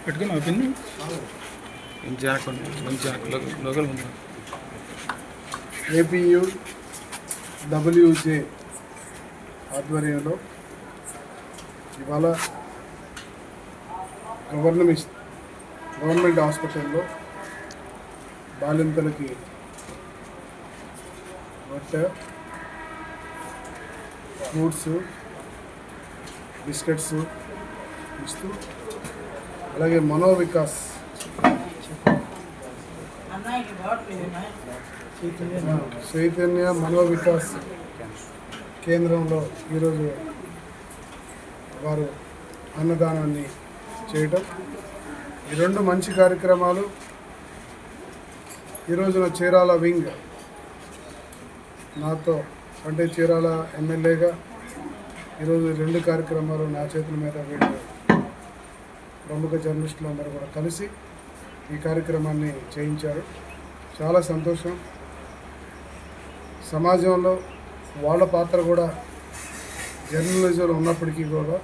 పెట్టుకుని పిన్ని local APU WJ ఆధ్వర్యంలో ఇవాళ గవర్నమెంట్ హాస్పిటల్లో బాలింతలకి రొట్టె, ఫ్రూట్స్, బిస్కెట్స్ ఇస్తూ, అలాగే మనోవికాస్ చైతన్య మనోవికాస్ కేంద్రంలో ఈరోజు వారు అన్నదానాన్ని చేయటం, ఈ రెండు మంచి కార్యక్రమాలు. ఈరోజున చీరాల వింగ్ నాతో అంటే చీరాల ఎమ్మెల్యేగా ఈరోజు రెండు కార్యక్రమాలు నా చేతుల మీద వీళ్ళు ప్రముఖ జర్నలిస్టులు అందరూ కూడా కలిసి ఈ కార్యక్రమాన్ని చేయించారు. చాలా సంతోషం. సమాజంలో వాళ్ళ పాత్ర కూడా జర్నలిజంలో ఉన్నప్పటికీ కూడా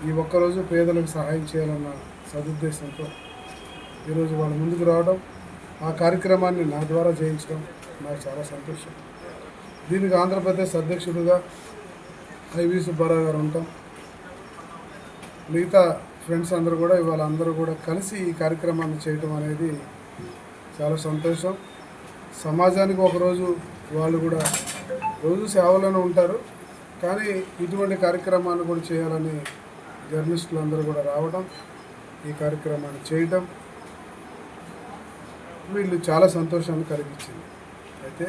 ఈ ఒక్కరోజు పేదలకు సహాయం చేయాలన్న సదుద్దేశంతో ఈరోజు వాళ్ళు ముందుకు రావడం, ఆ కార్యక్రమాన్ని నా ద్వారా చేయించడం నాకు చాలా సంతోషం. దీనికి ఆంధ్రప్రదేశ్ అధ్యక్షుడిగా ఐవి సుబ్బారావు గారు ఉంటాం. మిగతా ఫ్రెండ్స్ అందరూ కూడా ఇవాళ అందరూ కూడా కలిసి ఈ కార్యక్రమాన్ని చేయడం అనేది చాలా సంతోషం. సమాజానికి ఒకరోజు వాళ్ళు కూడా రోజు సేవలోనే ఉంటారు, కానీ ఇటువంటి కార్యక్రమాన్ని కూడా చేయాలని జర్నలిస్టులు అందరూ కూడా రావడం, ఈ కార్యక్రమాన్ని చేయటం వీళ్ళు చాలా సంతోషాన్ని కలిగించింది. అయితే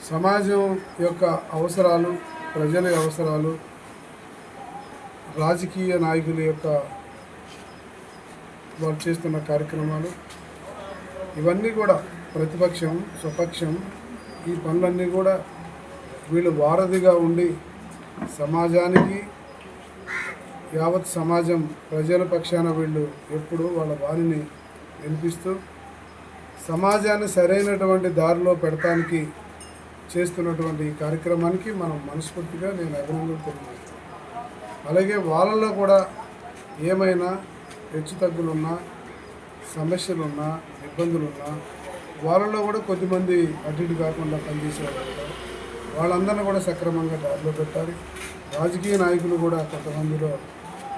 సమాజం యొక్క అవసరాలు, ప్రజల అవసరాలు, రాజకీయ నాయకుల యొక్క వాళ్ళు చేస్తున్న కార్యక్రమాలు ఇవన్నీ కూడా ప్రతిపక్షం, స్వపక్షం ఈ పనులన్నీ కూడా వీళ్ళు వారధిగా ఉండి సమాజానికి, యావత్ సమాజం ప్రజల పక్షాన వీళ్ళు ఎప్పుడు వాళ్ళ వాణిని వినిపిస్తూ సమాజాన్ని సరైనటువంటి దారిలో పెడతానికి చేస్తున్నటువంటి ఈ కార్యక్రమానికి మనం మనస్ఫూర్తిగా నేను అభినందనలు తెలియజేస్తాను. అలాగే వాళ్ళల్లో కూడా ఏమైనా హెచ్చుతగ్గులున్నా, సమస్యలున్నా, ఇబ్బందులున్నా వాళ్ళలో కూడా కొద్దిమంది అటు ఇటు కాకుండా పనిచేసేవాళ్ళు ఉంటారు. వాళ్ళందరినీ కూడా సక్రమంగా దారిలో పెట్టాలి. రాజకీయ నాయకులు కూడా కొంతమందిలో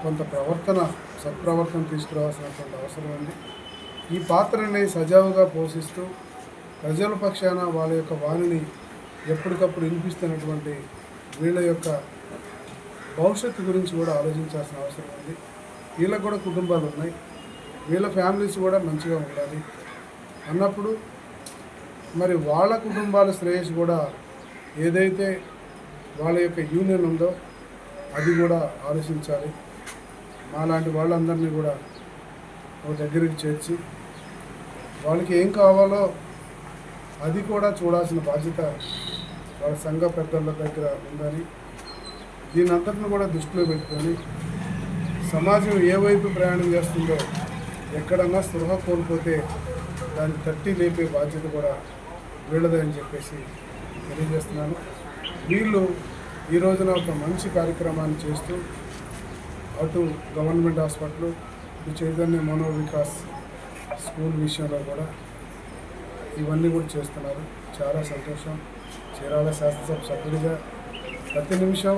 కొంత సత్ప్రవర్తన తీసుకురావాల్సినటువంటి అవసరం ఉంది. ఈ పాత్రని సజావుగా పోషిస్తూ ప్రజల పక్షాన వాళ్ళ యొక్క వాణిని ఎప్పటికప్పుడు వినిపిస్తున్నటువంటి వీళ్ళ యొక్క భవిష్యత్తు గురించి కూడా ఆలోచించాల్సిన అవసరం ఉంది. వీళ్ళకు కూడా కుటుంబాలు ఉన్నాయి, వీళ్ళ ఫ్యామిలీస్ కూడా మంచిగా ఉండాలి అన్నప్పుడు మరి వాళ్ళ కుటుంబాల శ్రేయస్సు కూడా ఏదైతే వాళ్ళ యొక్క యూనియన్ ఉందో అది కూడా ఆలోచించాలి. మాలాంటి వాళ్ళందరినీ కూడా ఒక దగ్గరికి చేర్చి వాళ్ళకి ఏం కావాలో అది కూడా చూడాల్సిన బాధ్యత వాళ్ళ సంఘ పెద్దల దగ్గర ఉందని, దీని అంతటిని కూడా దృష్టిలో పెట్టుకొని సమాజం ఏ వైపు ప్రయాణం చేస్తుందో ఎక్కడన్నా స్పృహ కోల్పోతే దాన్ని తట్టి లేపే బాధ్యత కూడా వీళ్ళదని చెప్పేసి తెలియజేస్తున్నాను. వీళ్ళు ఈ రోజున ఒక మంచి కార్యక్రమాన్ని చేస్తూ అటు గవర్నమెంట్ హాస్పిటల్, ఇటు చైతన్య మనోవికాస్ స్కూల్ విషయంలో కూడా ఇవన్నీ కూడా చేస్తున్నారు. చాలా సంతోషం. చీరాల శాసనసభ సభ్యుడిగా ప్రతి నిమిషం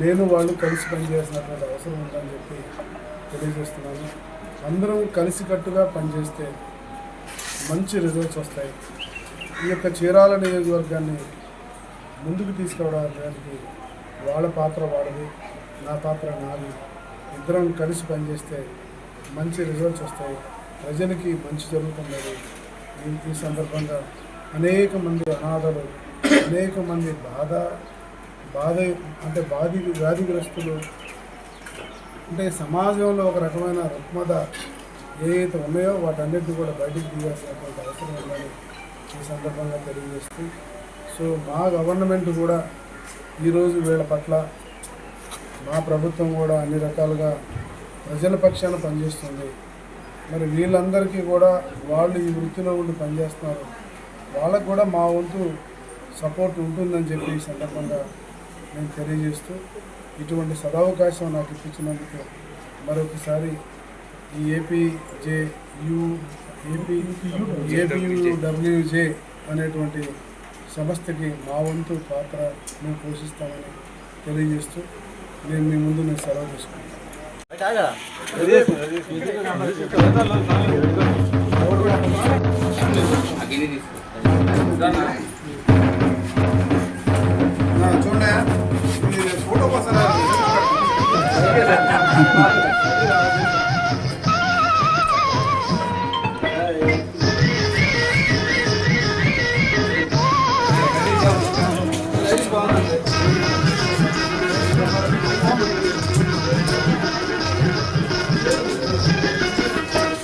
నేను వాళ్ళు కలిసి పనిచేయాల్సినటువంటి అవసరం ఉందని చెప్పి తెలియజేస్తున్నాను. అందరం కలిసికట్టుగా పనిచేస్తే మంచి రిజల్ట్స్ వస్తాయి. ఈ యొక్క చీరాల నియోజకవర్గాన్ని ముందుకు తీసుకురావడానికి వాళ్ళ పాత్ర వాళ్ళది, నా పాత్ర నాది. ఇద్దరం కలిసి పనిచేస్తే మంచి రిజల్ట్స్ వస్తాయి, ప్రజలకి మంచి జరుగుతున్నది. ఈ సందర్భంగా అనేక మంది అనాథలు, అనేక మంది వ్యాధిగ్రస్తులు అంటే సమాజంలో ఒక రకమైన రుగ్మత ఏవైతే ఉన్నాయో వాటన్నిటిని కూడా బయటికి తీయాల్సినటువంటి అవసరం ఉందని ఈ సందర్భంగా తెలియజేస్తూ, సో మా గవర్నమెంట్ కూడా ఈరోజు వీళ్ళ పట్ల మా ప్రభుత్వం కూడా అన్ని రకాలుగా ప్రజల పక్షాన పనిచేస్తుంది. మరి వీళ్ళందరికీ కూడా వాళ్ళు ఈ వృత్తిలో ఉండి పనిచేస్తున్నారు, వాళ్ళకు కూడా మా వంతు సపోర్ట్ ఉంటుందని చెప్పి ఈ సందర్భంగా నేను తెలియజేస్తూ ఇటువంటి సదావకాశం నాకు ఇప్పించినందుకు మరొకసారి ఈ ఏపీయూడబ్ల్యూజే అనేటువంటి సంస్థకి మా వంతు పాత్ర మేము పోషిస్తామని తెలియజేస్తూ నేను మీ ముందు సెలవు తీసుకుంటాను. చూడండి ఫోటో కోసం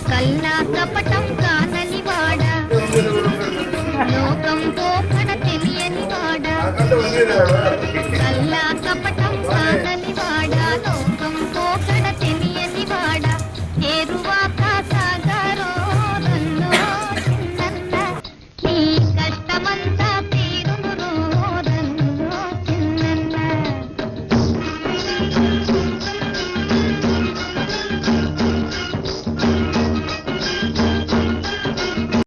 కల్లా కపటం కానని వాడ లోకంతో కడ తెలియని వాడ